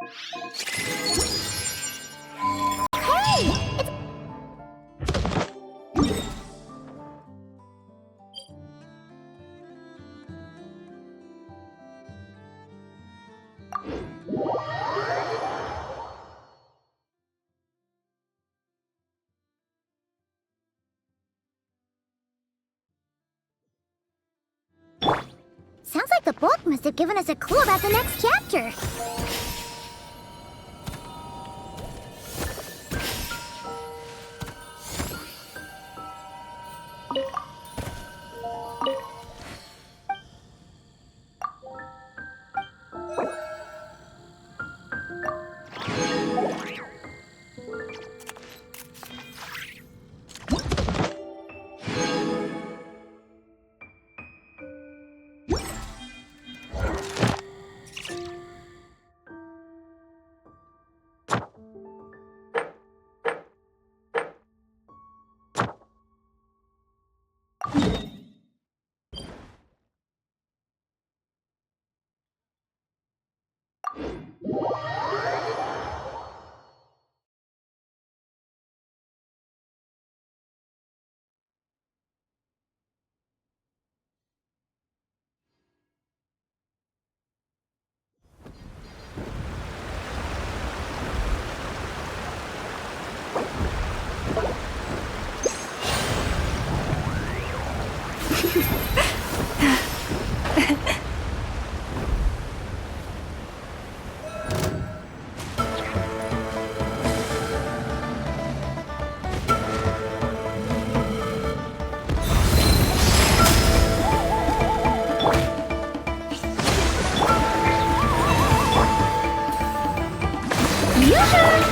Sounds like the book must have given us a clue about the next chapter.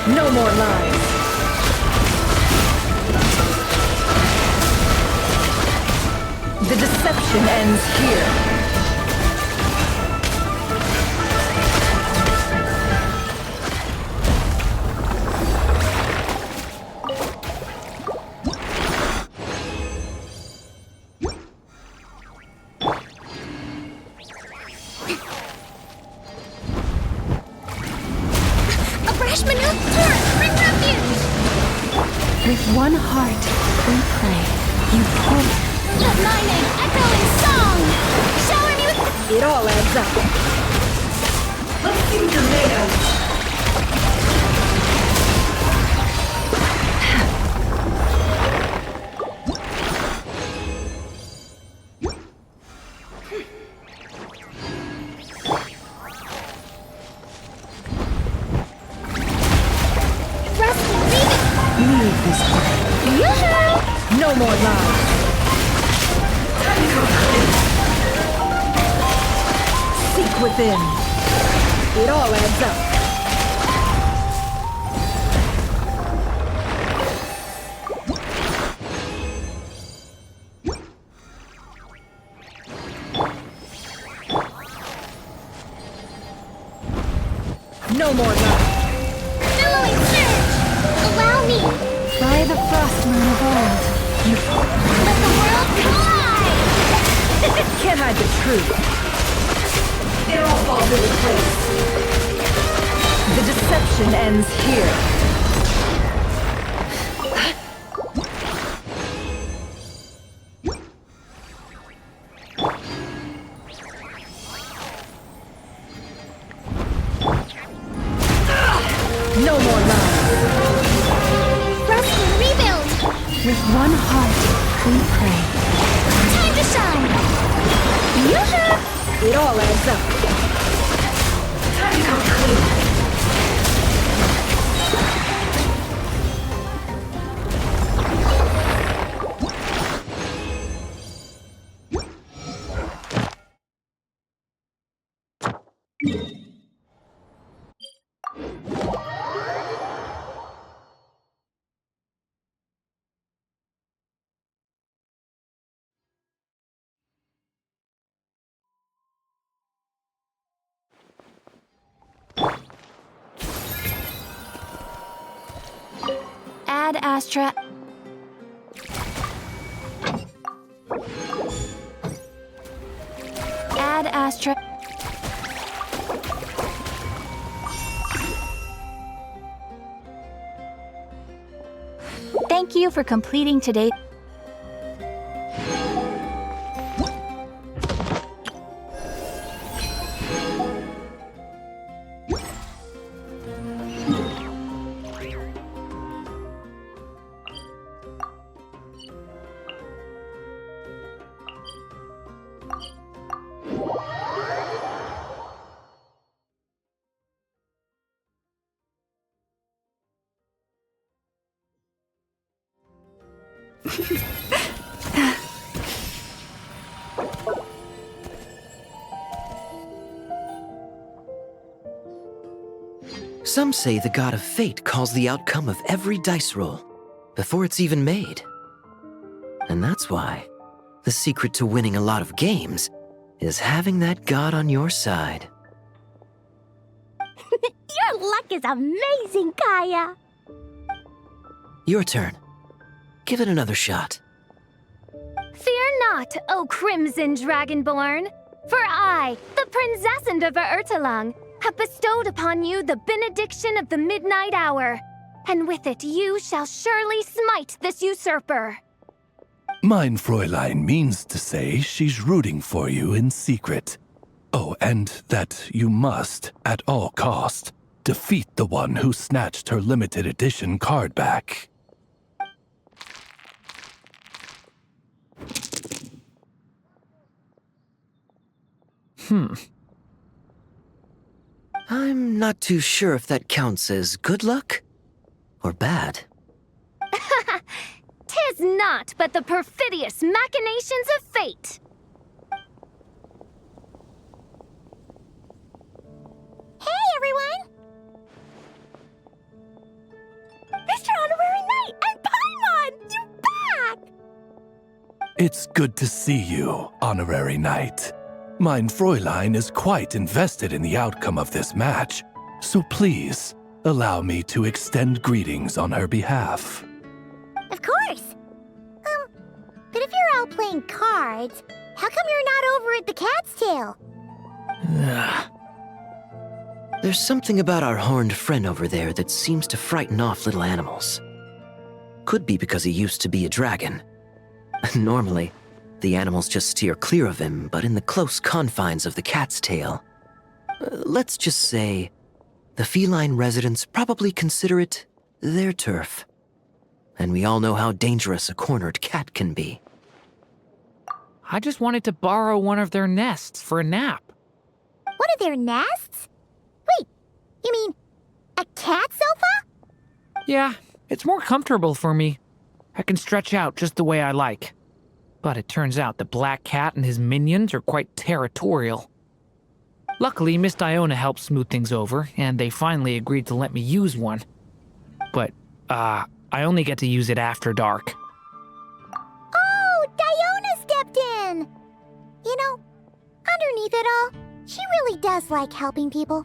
No more lies. The deception ends here. With one heart, we pray. You hope. Let my name echo in song! Shower me with... It all adds up. Let's see what you're made of. Leave this way. Yoo-hoo! No more lies. Seek within. It all adds up. No more lies. Billowing surge! Allow me! By the frost moon of old, you Let the world collide! can't hide the truth. It all falls into place. The deception ends here. No more lies. Rest and rebuild! With one heart, we pray. Time to shine! Yoo-hoo! It all adds up. Time to come clean. Ad Astra. Ad Astra. Thank you for completing today. Some say the god of fate calls the outcome of every dice roll before it's even made. And that's why the secret to winning a lot of games is having that god on your side. Your luck is amazing, Kaya. Your turn. Give it another shot. Fear not, O Crimson Dragonborn, for I, the Princess of Ertalang, have bestowed upon you the benediction of the midnight hour, and with it you shall surely smite this usurper. Mein Fräulein means to say she's rooting for you in secret. Oh, and that you must, at all cost, defeat the one who snatched her limited edition card back. I'm not too sure if that counts as good luck or bad. Tis not but the perfidious machinations of fate. Hey, everyone! Mr. Honorary Knight and Paimon! You're back! It's good to see you, Honorary Knight. Mein Fräulein is quite invested in the outcome of this match, so please, allow me to extend greetings on her behalf. Of course. But if you're out playing cards, how come you're not over at the Cat's Tail? There's something about our horned friend over there that seems to frighten off little animals. Could be because he used to be a dragon. Normally, the animals just steer clear of him, but in the close confines of the Cat's Tail, let's just say, the feline residents probably consider it their turf. And we all know how dangerous a cornered cat can be. I just wanted to borrow one of their nests for a nap. One of their nests? Wait, you mean a cat sofa? Yeah, it's more comfortable for me. I can stretch out just the way I like. But it turns out the Black Cat and his minions are quite territorial. Luckily, Miss Diona helped smooth things over, and they finally agreed to let me use one. But, I only get to use it after dark. Oh, Diona stepped in! You know, underneath it all, she really does like helping people.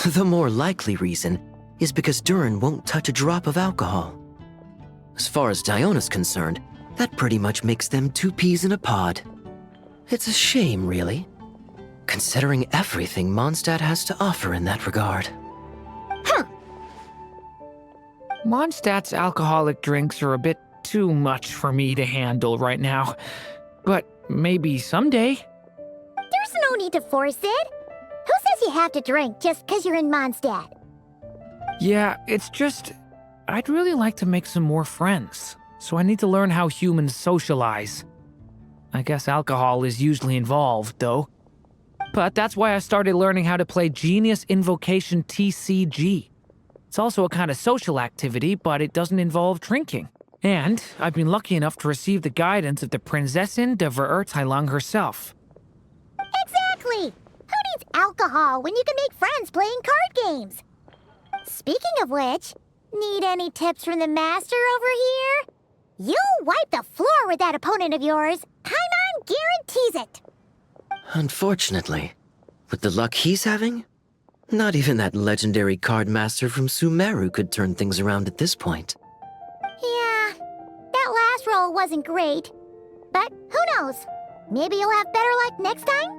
The more likely reason is because Durin won't touch a drop of alcohol. As far as Diona's concerned, that pretty much makes them two peas in a pod. It's a shame, really, considering everything Mondstadt has to offer in that regard. Mondstadt's alcoholic drinks are a bit too much for me to handle right now. But maybe someday. There's no need to force it. Who says you have to drink just because you're in Mondstadt? Yeah, it's just, I'd really like to make some more friends. So I need to learn how humans socialize. I guess alcohol is usually involved, though. But that's why I started learning how to play Genius Invocation TCG. It's also a kind of social activity, but it doesn't involve drinking. And I've been lucky enough to receive the guidance of the Prinzessin de Verurteilung herself. Exactly! Who needs alcohol when you can make friends playing card games? Speaking of which, need any tips from the master over here? You'll wipe the floor with that opponent of yours. Paimon guarantees it. Unfortunately, with the luck he's having, not even that legendary card master from Sumeru could turn things around at this point. Yeah, that last roll wasn't great. But who knows? Maybe you'll have better luck next time?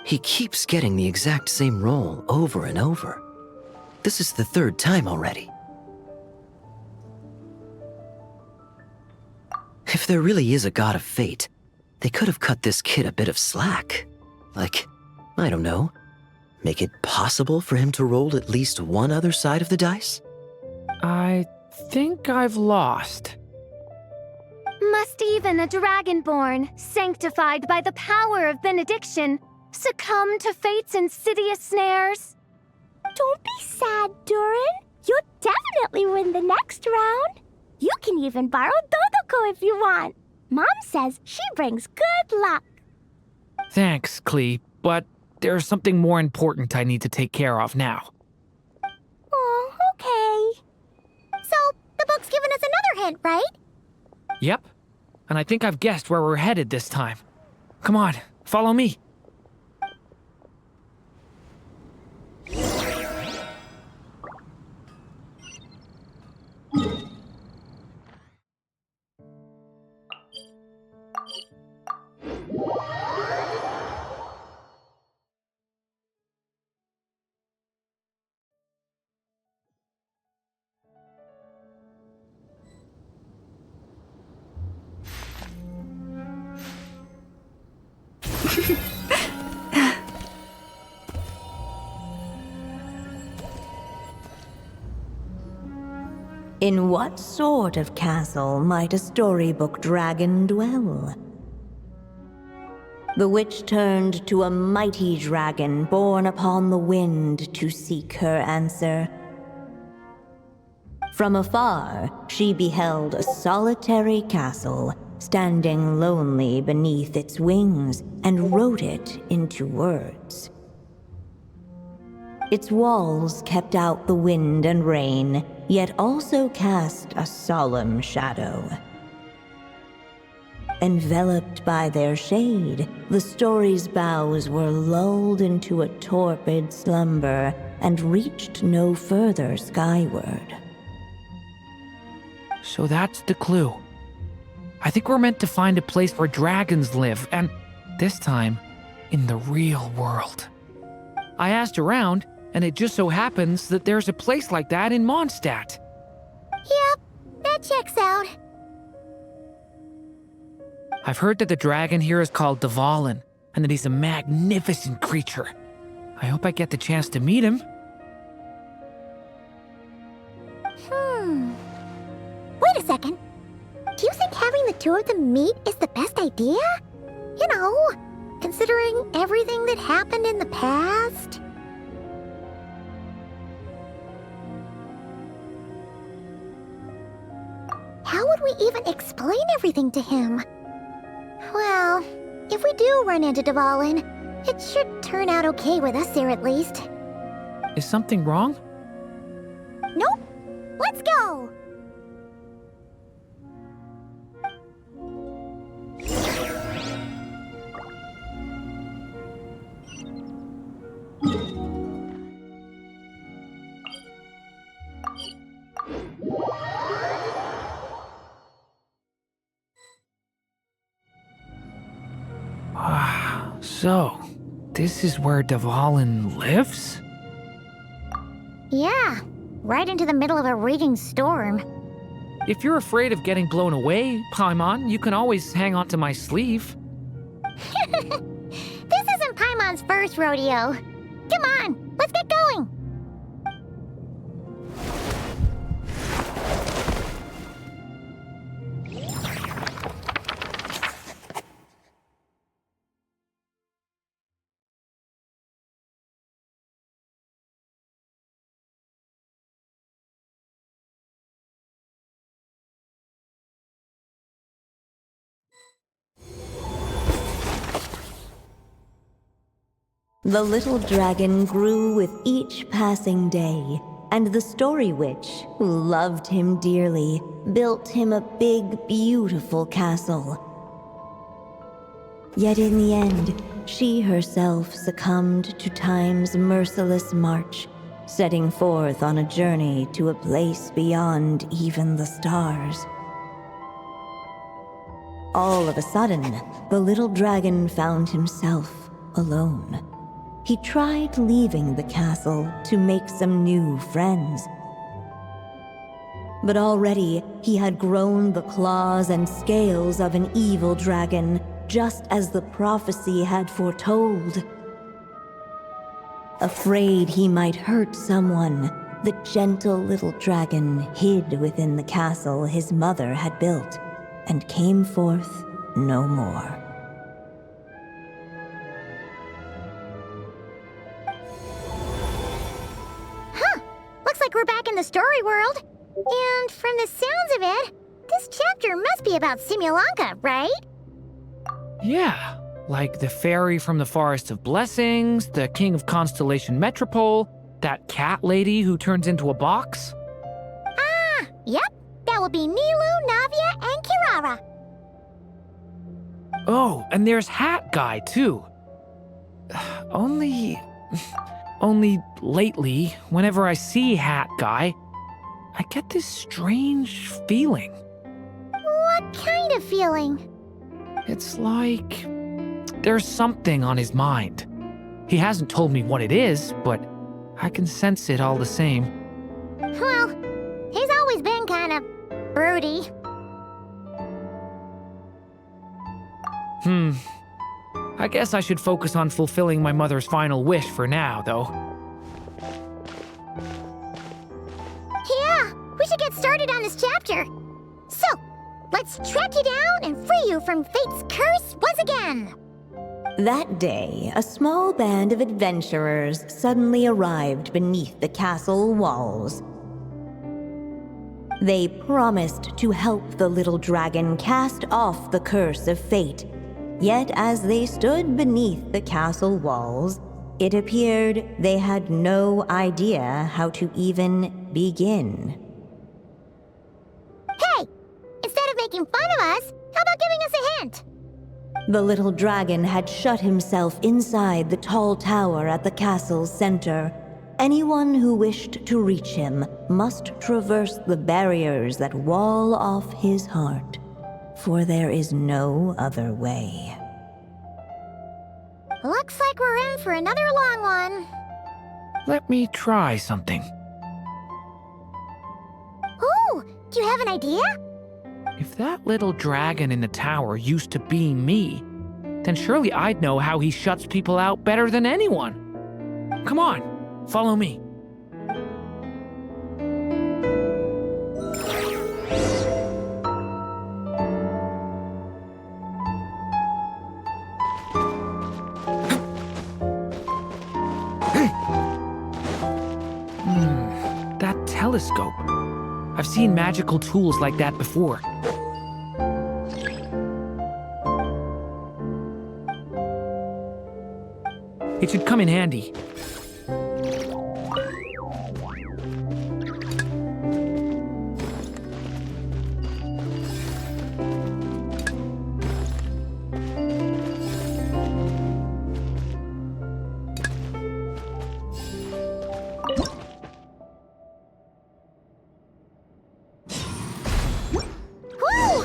He keeps getting the exact same roll over and over. This is the third time already. If there really is a god of fate, they could have cut this kid a bit of slack. Like, I don't know, make it possible for him to roll at least one other side of the dice? I think I've lost. Must even a dragonborn, sanctified by the power of benediction, succumb to fate's insidious snares? Don't be sad, Durin. You'll definitely win the next round. You can even borrow Dodoko if you want. Mom says she brings good luck. Thanks, Klee, but there's something more important I need to take care of now. Oh, okay. So, the book's given us another hint, right? Yep, and I think I've guessed where we're headed this time. Come on, follow me. In what sort of castle might a storybook dragon dwell? The witch turned to a mighty dragon born upon the wind to seek her answer. From afar, she beheld a solitary castle, standing lonely beneath its wings, and wrote it into words. Its walls kept out the wind and rain, yet also cast a solemn shadow. Enveloped by their shade, the story's boughs were lulled into a torpid slumber and reached no further skyward. So that's the clue. I think we're meant to find a place where dragons live, and this time, in the real world. I asked around, and it just so happens that there's a place like that in Mondstadt. Yep, that checks out. I've heard that the dragon here is called Dvalin, and that he's a magnificent creature. I hope I get the chance to meet him. Wait a second. Do you think having the two of them meet is the best idea? You know, considering everything that happened in the past? How would we even explain everything to him? Well, if we do run into Dvalin, it should turn out okay with us there at least. Is something wrong? Nope. Let's go! So, this is where Dvalin lives? Yeah, right into the middle of a raging storm. If you're afraid of getting blown away, Paimon, you can always hang onto my sleeve. This isn't Paimon's first rodeo. Come on, let's get going. The little dragon grew with each passing day, and the story witch, who loved him dearly, built him a big, beautiful castle. Yet in the end, she herself succumbed to time's merciless march, setting forth on a journey to a place beyond even the stars. All of a sudden, the little dragon found himself alone. He tried leaving the castle to make some new friends. But already he had grown the claws and scales of an evil dragon, just as the prophecy had foretold. Afraid he might hurt someone, the gentle little dragon hid within the castle his mother had built, and came forth no more. Looks like we're back in the story world. And from the sounds of it, this chapter must be about Simulanka, right? Yeah, like the fairy from the Forest of Blessings, the king of Constellation Metropole, that cat lady who turns into a box. Yep. That will be Nilu, Navia, and Kirara. Oh, and there's Hat Guy, too. Only lately, whenever I see Hat Guy, I get this strange feeling. What kind of feeling? It's like there's something on his mind. He hasn't told me what it is, but I can sense it all the same. Well, he's always been kind of broody. I guess I should focus on fulfilling my mother's final wish for now, though. Yeah, we should get started on this chapter. So, let's track you down and free you from fate's curse once again. That day, a small band of adventurers suddenly arrived beneath the castle walls. They promised to help the little dragon cast off the curse of fate. Yet as they stood beneath the castle walls, it appeared they had no idea how to even begin. Hey, instead of making fun of us, how about giving us a hint? The little dragon had shut himself inside the tall tower at the castle's center. Anyone who wished to reach him must traverse the barriers that wall off his heart, for there is no other way. Looks like we're in for another long one. Let me try something. Oh, do you have an idea? If that little dragon in the tower used to be me, then surely I'd know how he shuts people out better than anyone. Come on, follow me. That telescope. I've seen magical tools like that before. It should come in handy. Whoa!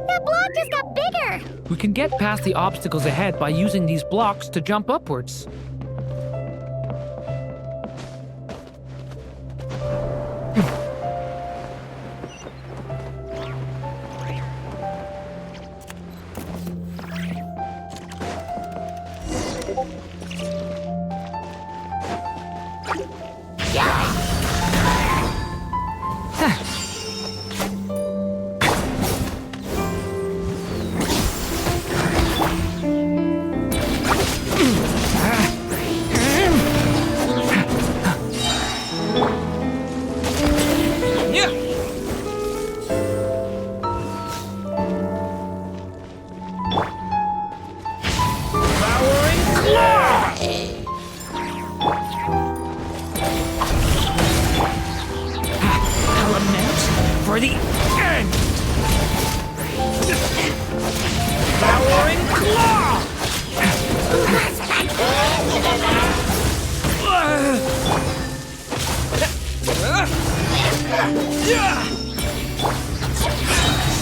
That block just got bigger! We can get past the obstacles ahead by using these blocks to jump upwards. For the end! Devouring Claw!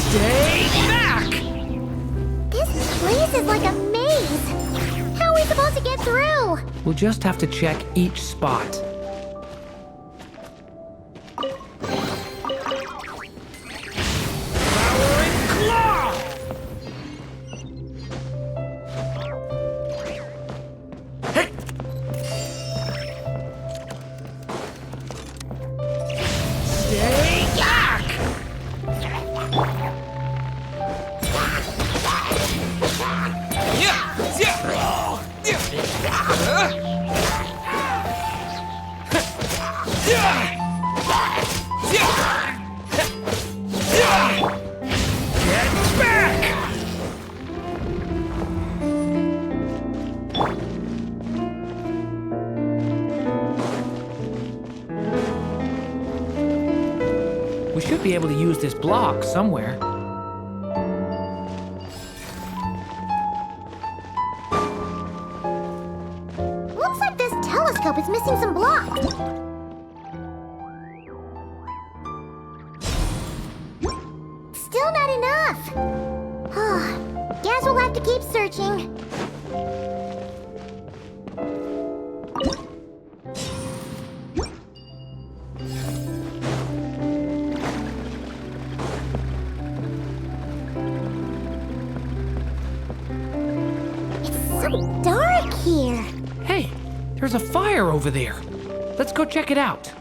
Stay back! This place is like a maze. How are we supposed to get through? We'll just have to check each spot. be able to use this block somewhere. Looks like this telescope is missing some blocks. Still not enough. Guess we'll have to keep searching. It's so dark here. Hey, there's a fire over there. Let's go check it out.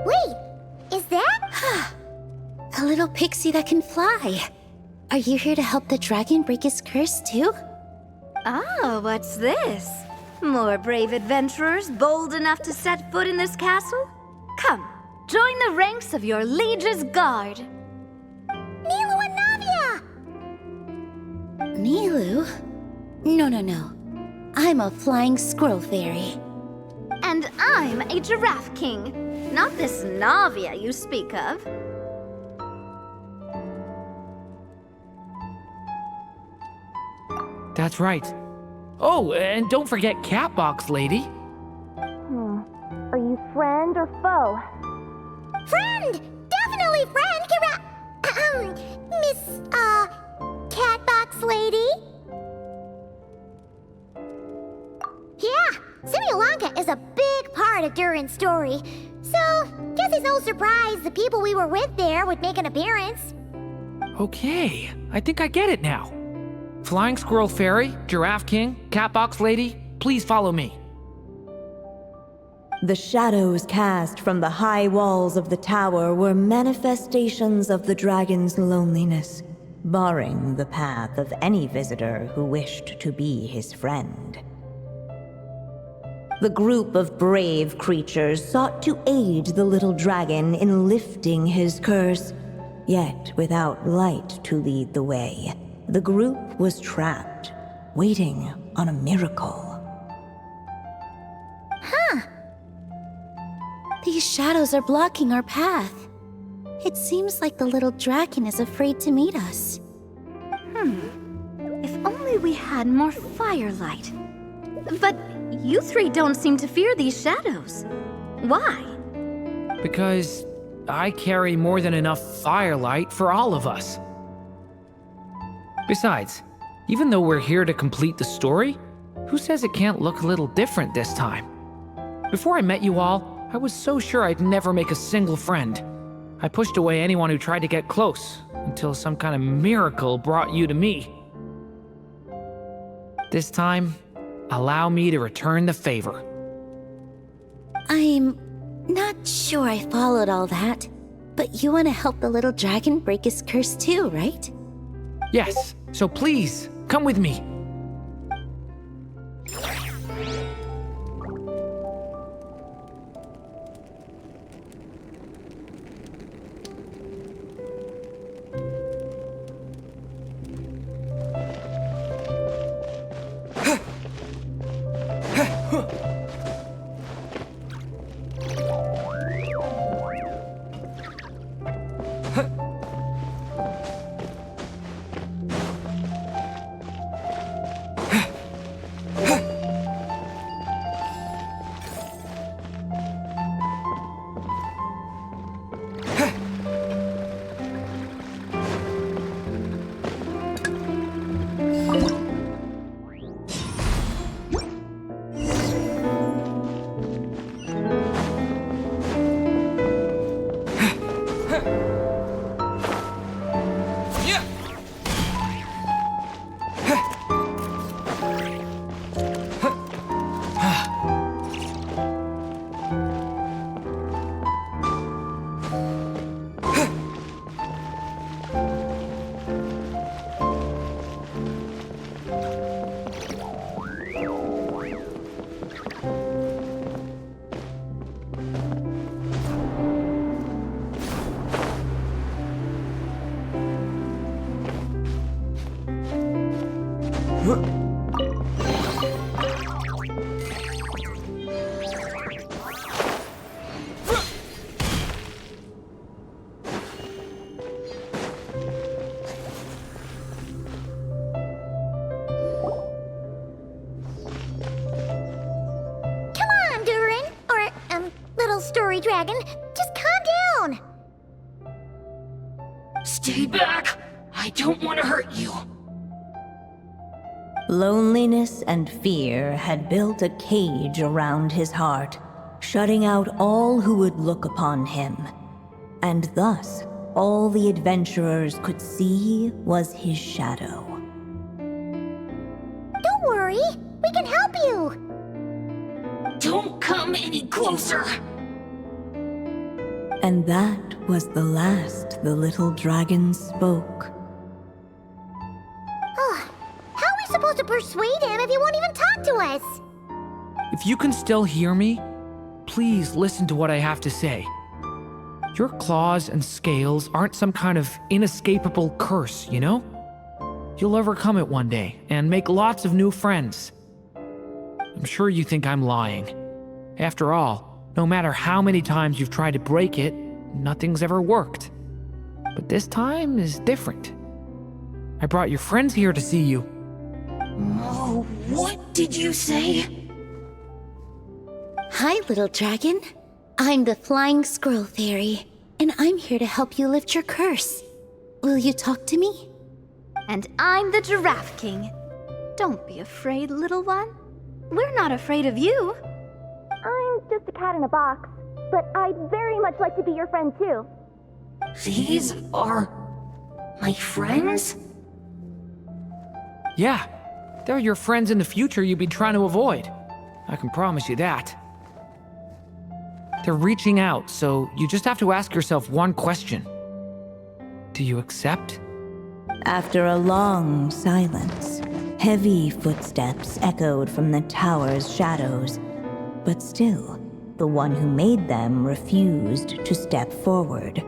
Wait, is that? A little pixie that can fly. Are you here to help the dragon break his curse too? Oh, what's this? More brave adventurers bold enough to set foot in this castle? Come, join the ranks of your liege's guard. Nilu and Navia! Nilu? No. I'm a flying squirrel fairy. And I'm a giraffe king, not this Navia you speak of. That's right. Oh, and don't forget Catbox Lady. Are you friend or foe? Friend! Definitely friend, Miss, Catbox Lady? Yeah, Simulanka is a big part of Durin's story. So, guess it's no surprise the people we were with there would make an appearance. Okay, I think I get it now. Flying Squirrel Fairy, Giraffe King, Catbox Lady, please follow me. The shadows cast from the high walls of the tower were manifestations of the dragon's loneliness, barring the path of any visitor who wished to be his friend. The group of brave creatures sought to aid the little dragon in lifting his curse, yet without light to lead the way. The group was trapped, waiting on a miracle. These shadows are blocking our path. It seems like the little dragon is afraid to meet us. If only we had more firelight. But you three don't seem to fear these shadows. Why? Because I carry more than enough firelight for all of us. Besides, even though we're here to complete the story, who says it can't look a little different this time? Before I met you all, I was so sure I'd never make a single friend. I pushed away anyone who tried to get close, until some kind of miracle brought you to me. This time, allow me to return the favor. I'm not sure I followed all that, but you want to help the little dragon break his curse too, right? Yes, so please, come with me. Come on, Durin! Or, little story dragon. Just calm down! Stay back! I don't want to hurt you. Loneliness and fear had built a cage around his heart, shutting out all who would look upon him. And thus, all the adventurers could see was his shadow. Don't worry, we can help you! Don't come any closer! And that was the last the little dragon spoke. How are we supposed to persuade him if he won't even talk to us? If you can still hear me, please listen to what I have to say. Your claws and scales aren't some kind of inescapable curse, you know? You'll overcome it one day and make lots of new friends. I'm sure you think I'm lying. After all, no matter how many times you've tried to break it, nothing's ever worked. But this time is different. I brought your friends here to see you. Oh, what did you say? Hi, little dragon. I'm the Flying Squirrel Fairy, and I'm here to help you lift your curse. Will you talk to me? And I'm the Giraffe King. Don't be afraid, little one. We're not afraid of you. I'm just a cat in a box, but I'd very much like to be your friend too. These are my friends? Yeah, they're your friends in the future you've been trying to avoid. I can promise you that. They're reaching out, so you just have to ask yourself one question. Do you accept? After a long silence, heavy footsteps echoed from the tower's shadows. But still, the one who made them refused to step forward.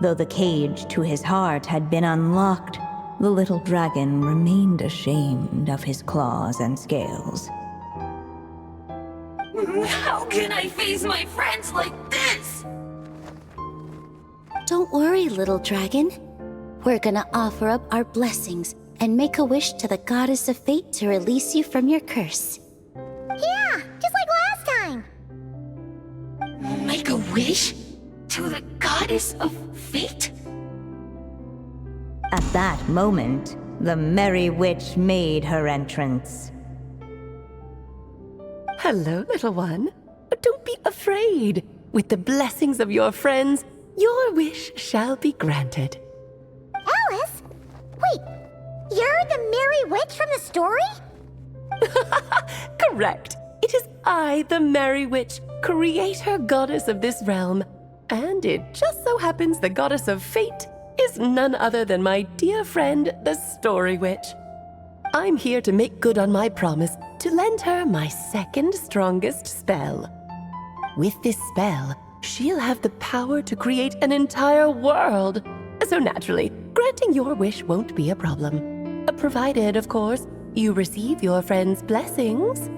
Though the cage to his heart had been unlocked, the little dragon remained ashamed of his claws and scales. How can I face my friends like this? Don't worry, little dragon. We're gonna offer up our blessings and make a wish to the goddess of fate to release you from your curse. Yeah, just like last time. Make a wish? To the goddess of fate? At that moment, the merry witch made her entrance. Hello, little one. Don't be afraid. With the blessings of your friends, your wish shall be granted. Alice? Wait, you're the Merry Witch from the story? Correct. It is I, the Merry Witch, creator goddess of this realm. And it just so happens the goddess of fate is none other than my dear friend, the Story Witch. I'm here to make good on my promise to lend her my second strongest spell. With this spell, she'll have the power to create an entire world. So naturally, granting your wish won't be a problem. Provided, of course, you receive your friend's blessings.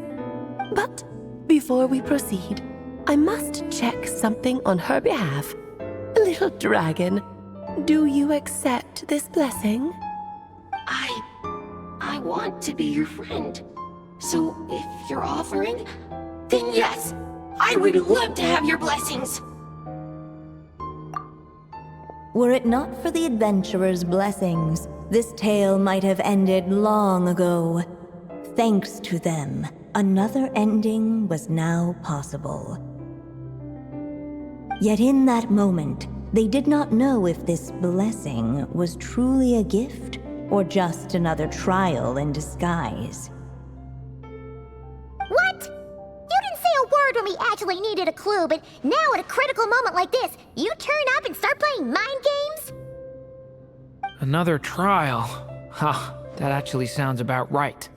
But before we proceed, I must check something on her behalf. Little dragon, do you accept this blessing? I want to be your friend. So if you're offering, then yes, I would love to have your blessings. Were it not for the adventurer's blessings, this tale might have ended long ago. Thanks to them, another ending was now possible. Yet in that moment, they did not know if this blessing was truly a gift or just another trial in disguise. What? You didn't say a word when we actually needed a clue, but now at a critical moment like this, you turn up and start playing mind games? Another trial. Ha, that actually sounds about right.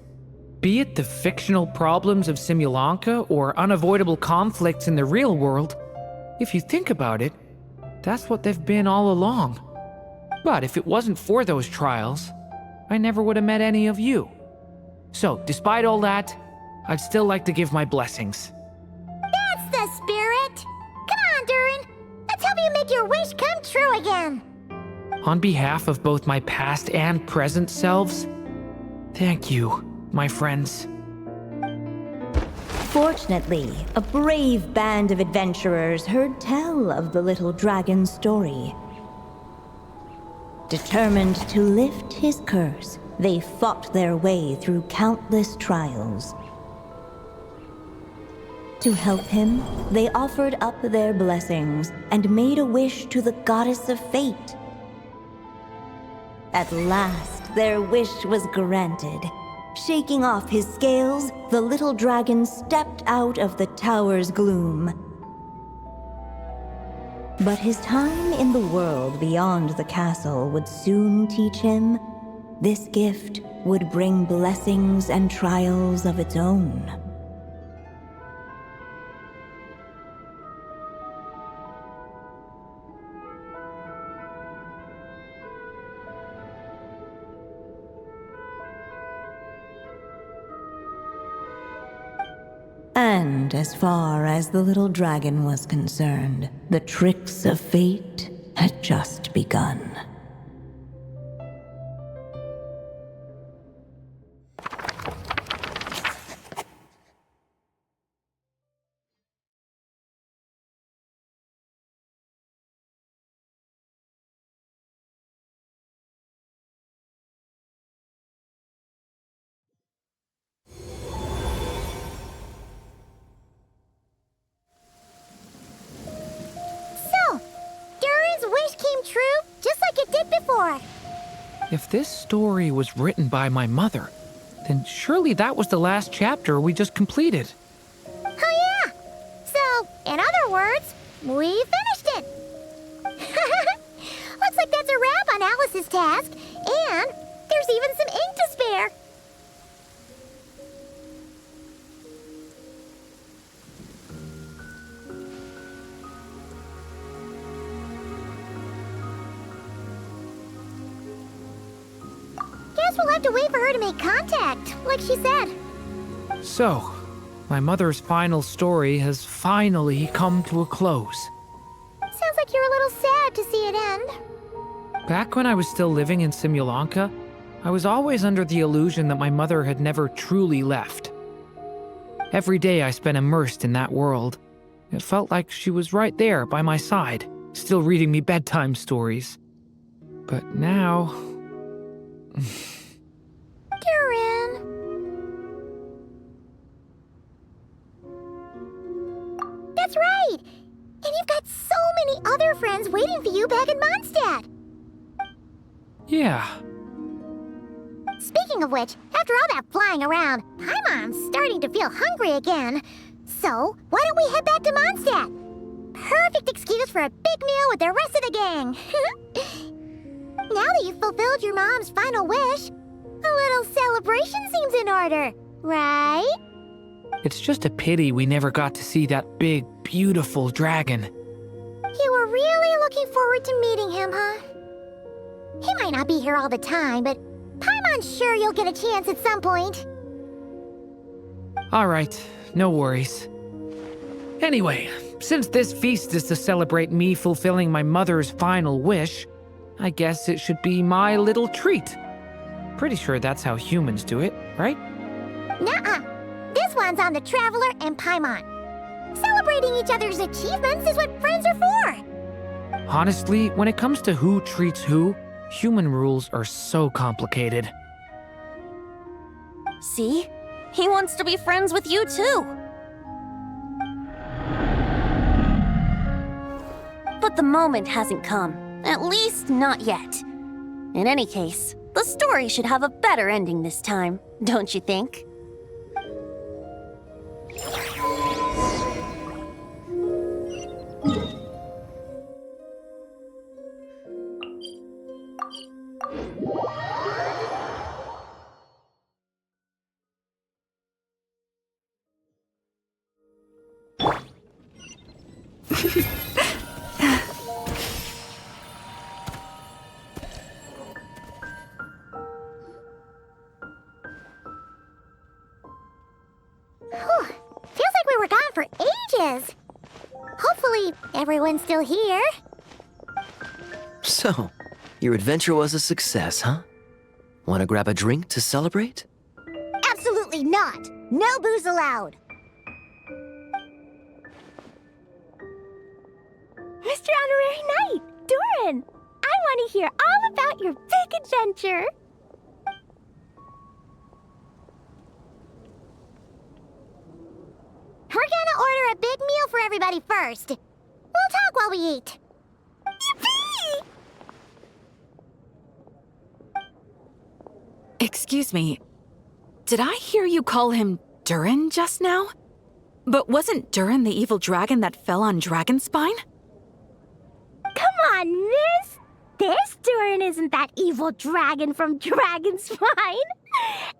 Be it the fictional problems of Simulanka or unavoidable conflicts in the real world, if you think about it, that's what they've been all along. But if it wasn't for those trials, I never would have met any of you. So, despite all that, I'd still like to give my blessings. That's the spirit! Come on, Durin! Let's help you make your wish come true again! On behalf of both my past and present selves, thank you, my friends. Fortunately, a brave band of adventurers heard tell of the little dragon's story. Determined to lift his curse, they fought their way through countless trials. To help him, they offered up their blessings and made a wish to the goddess of fate. At last, their wish was granted. Shaking off his scales, the little dragon stepped out of the tower's gloom. But his time in the world beyond the castle would soon teach him this gift would bring blessings and trials of its own. And as far as the little dragon was concerned, the tricks of fate had just begun. Wish came true, just like it did before. If this story was written by my mother, then surely that was the last chapter we just completed. Oh yeah! So, in other words, we finished it. Looks like that's a wrap on Alice's task, and there's even some ink to spare. Guess we'll have to wait for her to make contact, like she said. So, my mother's final story has finally come to a close. Sounds like you're a little sad to see it end. Back when I was still living in Simulanka, I was always under the illusion that my mother had never truly left. Every day I spent immersed in that world. It felt like she was right there by my side, still reading me bedtime stories. But now... Durin. That's right! And you've got so many other friends waiting for you back in Mondstadt. Yeah. Speaking of which, after all that flying around, Paimon's starting to feel hungry again. So, why don't we head back to Mondstadt? Perfect excuse for a big meal with the rest of the gang. Now that you've fulfilled your mom's final wish, a little celebration seems in order, right? It's just a pity we never got to see that big, beautiful dragon. You were really looking forward to meeting him, huh? He might not be here all the time, but Paimon's sure you'll get a chance at some point. All right, no worries. Anyway, since this feast is to celebrate me fulfilling my mother's final wish, I guess it should be my little treat. Pretty sure that's how humans do it, right? Nuh-uh. This one's on the Traveler and Paimon. Celebrating each other's achievements is what friends are for. Honestly, when it comes to who treats who, human rules are so complicated. See? He wants to be friends with you too. But the moment hasn't come. At least not yet. In any case, the story should have a better ending this time, don't you think? everyone's still here. So, your adventure was a success, huh? Want to grab a drink to celebrate? Absolutely not. No booze allowed. Mr. Honorary Knight, Durin, I want to hear all about your big adventure. We're gonna order a big meal for everybody first. We'll talk while we eat. Yippee! Excuse me. Did I hear you call him Durin just now? But wasn't Durin the evil dragon that fell on Dragonspine? Come on, miss. This Durin isn't that evil dragon from Dragonspine.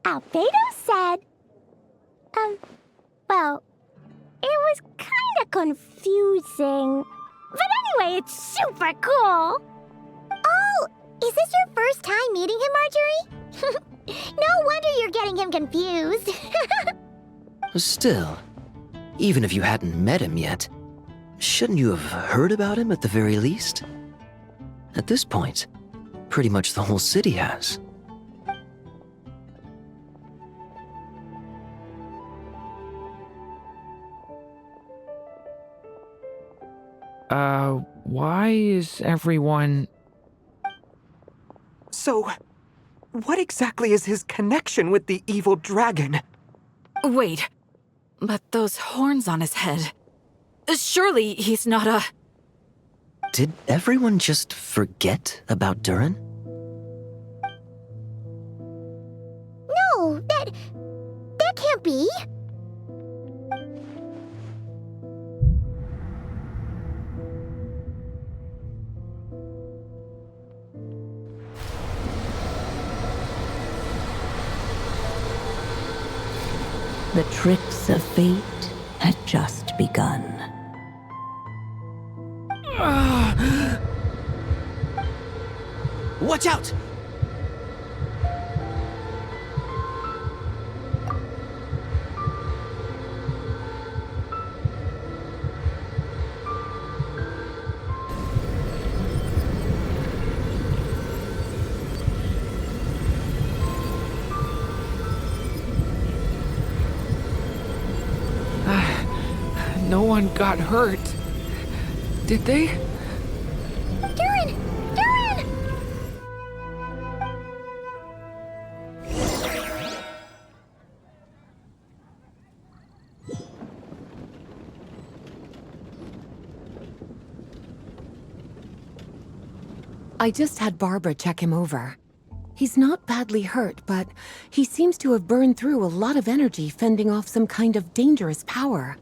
Albedo said... well, it was kinda confusing. But anyway, it's super cool. Oh, is this your first time meeting him, Marjorie? No wonder you're getting him confused. Still, even if you hadn't met him yet, shouldn't you have heard about him at the very least? At this point, pretty much the whole city has. Why is everyone... So, what exactly is his connection with the evil dragon? Wait, but those horns on his head... Surely he's not a... Did everyone just forget about Durin? No, that can't be. The tricks of fate had just begun. Watch out! No one got hurt. Did they? Durin! Durin! I just had Barbara check him over. He's not badly hurt, but he seems to have burned through a lot of energy fending off some kind of dangerous power.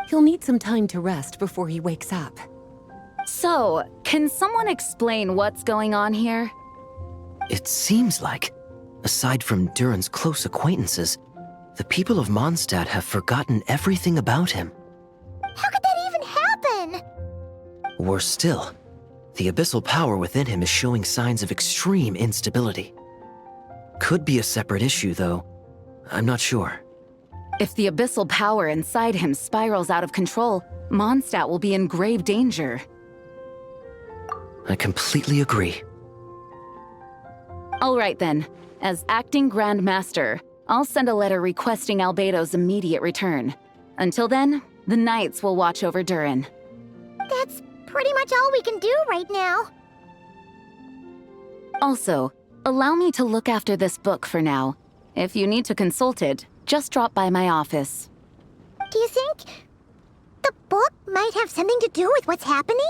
He'll need some time to rest before he wakes up. So, can someone explain what's going on here? It seems like, aside from Durin's close acquaintances, the people of Mondstadt have forgotten everything about him. How could that even happen? Worse still, the abyssal power within him is showing signs of extreme instability. Could be a separate issue, though. I'm not sure. If the abyssal power inside him spirals out of control, Mondstadt will be in grave danger. I completely agree. All right then. As acting Grand Master, I'll send a letter requesting Albedo's immediate return. Until then, the Knights will watch over Durin. That's pretty much all we can do right now. Also, allow me to look after this book for now. If you need to consult it, just drop by my office. Do you think the book might have something to do with what's happening?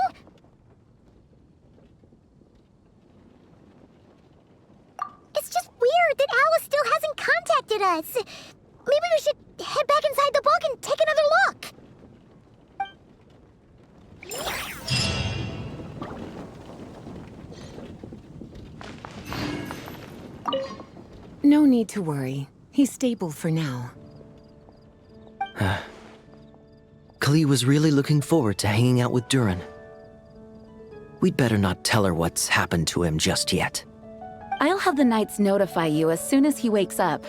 It's just weird that Alice still hasn't contacted us. Maybe we should head back inside the book and take another look. No need to worry. He's stable for now. Kali was really looking forward to hanging out with Durin. We'd better not tell her what's happened to him just yet. I'll have the Knights notify you as soon as he wakes up.